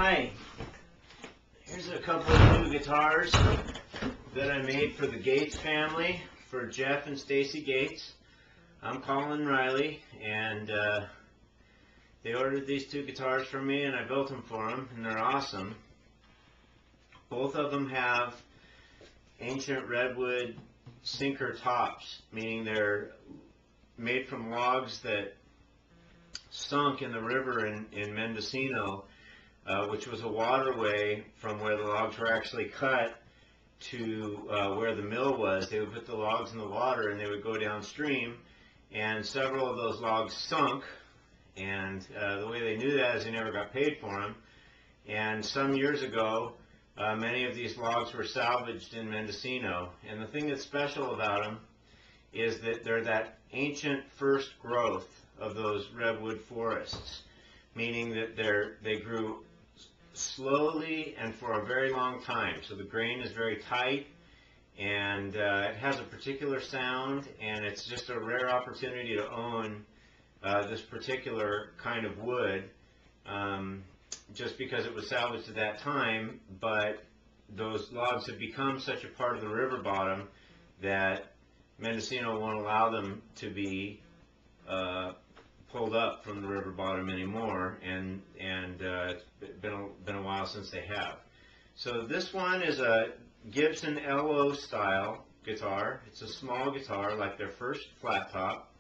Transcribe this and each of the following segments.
Hi, here's a couple of new guitars that I made for the Gates family, for Jeff and Stacey Gates. I'm Collin Riley, and they ordered these two guitars from me, and I built them for them, and they're awesome. Both of them have ancient redwood sinker tops, meaning they're made from logs that sunk in the river in Mendocino, which was a waterway from where the logs were actually cut to where the mill was. They would put the logs in the water and they would go downstream, and several of those logs sunk, and the way they knew that is they never got paid for them. And some years ago, many of these logs were salvaged in Mendocino, and the thing that's special about them is that they're that ancient first growth of those redwood forests, meaning that they grew slowly and for a very long time. So the grain is very tight, and it has a particular sound, and it's just a rare opportunity to own this particular kind of wood, just because it was salvaged at that time. But those logs have become such a part of the river bottom that Mendocino won't allow them to be pulled up from the river bottom anymore, and it's been a while since they have. So this one is a Gibson L0 style guitar. It's a small guitar like their first flat top.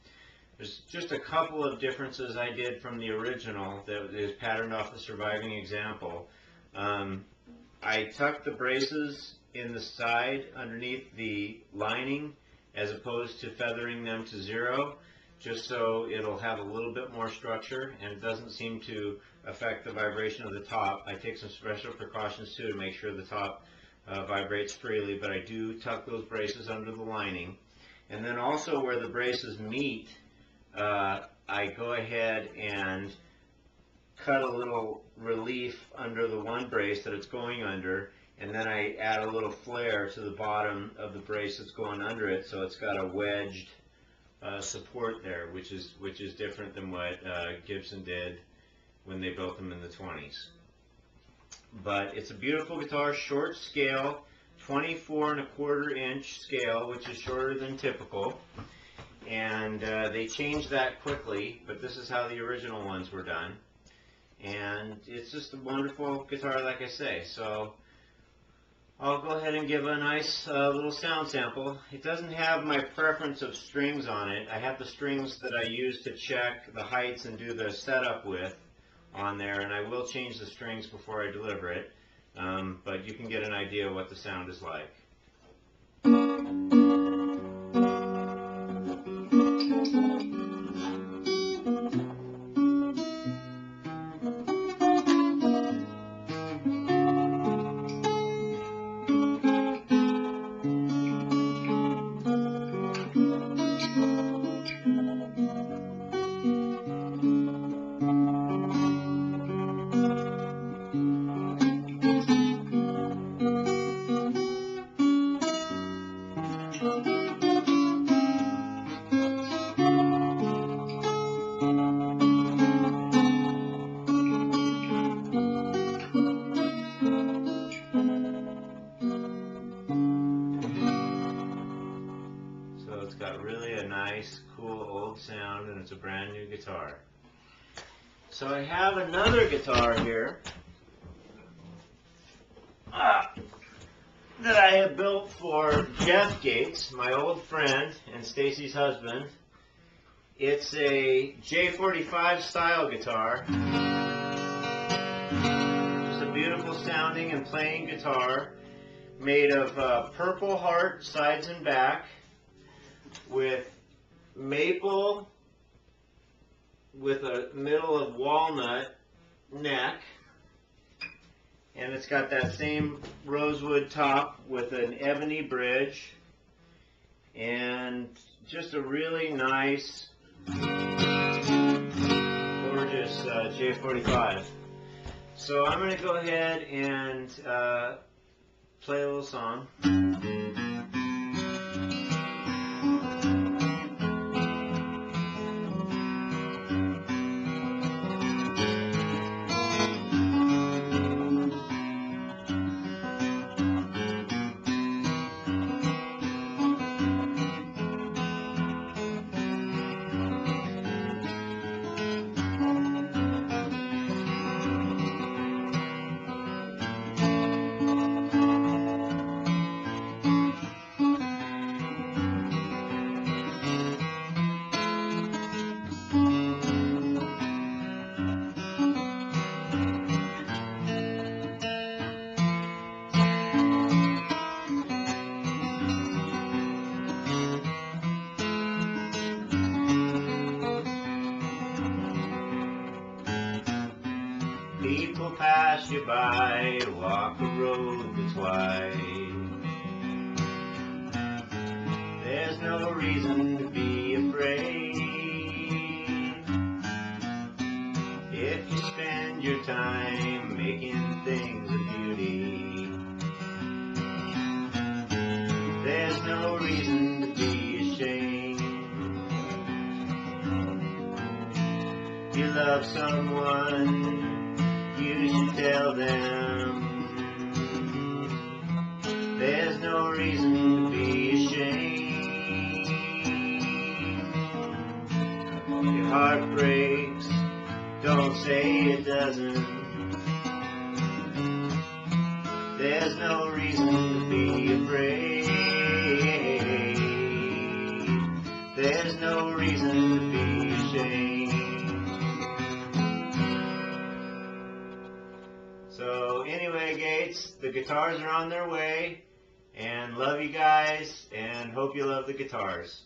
There's just a couple of differences I did from the original that is patterned off the surviving example. I tucked the braces in the side underneath the lining as opposed to feathering them to zero, just so it'll have a little bit more structure and it doesn't seem to affect the vibration of the top. I take some special precautions too to make sure the top vibrates freely, but I do tuck those braces under the lining. And then also where the braces meet, I go ahead and cut a little relief under the one brace that it's going under, and then I add a little flare to the bottom of the brace that's going under it, so it's got a wedged support there, which is different than what Gibson did when they built them in the 20s. But it's a beautiful guitar, short scale, 24¼ inch scale, which is shorter than typical. And they changed that quickly, but this is how the original ones were done. And it's just a wonderful guitar, like I say. So I'll go ahead and give a nice little sound sample. It doesn't have my preference of strings on it. I have the strings that I use to check the heights and do the setup with on there, and I will change the strings before I deliver it. But you can get an idea of what the sound is like. It's got really a nice, cool, old sound, and it's a brand new guitar. So I have another guitar here that I have built for Jeff Gates, my old friend and Stacey's husband. It's a J45 style guitar. Just a beautiful sounding and playing guitar made of purple heart sides and back, with maple with a middle of walnut neck, and it's got that same rosewood top with an ebony bridge, and just a really nice, gorgeous J45. So I'm going to go ahead and play a little song. People pass you by to walk a road that's wide. There's no reason to be afraid if you spend your time making things of beauty. There's no reason to be ashamed. If you love someone, you should tell them. There's no reason to be ashamed. If your heart breaks, don't say it doesn't. There's no reason to be afraid. There's no reason to be ashamed. So anyway, Gates, the guitars are on their way, and love you guys, and hope you love the guitars.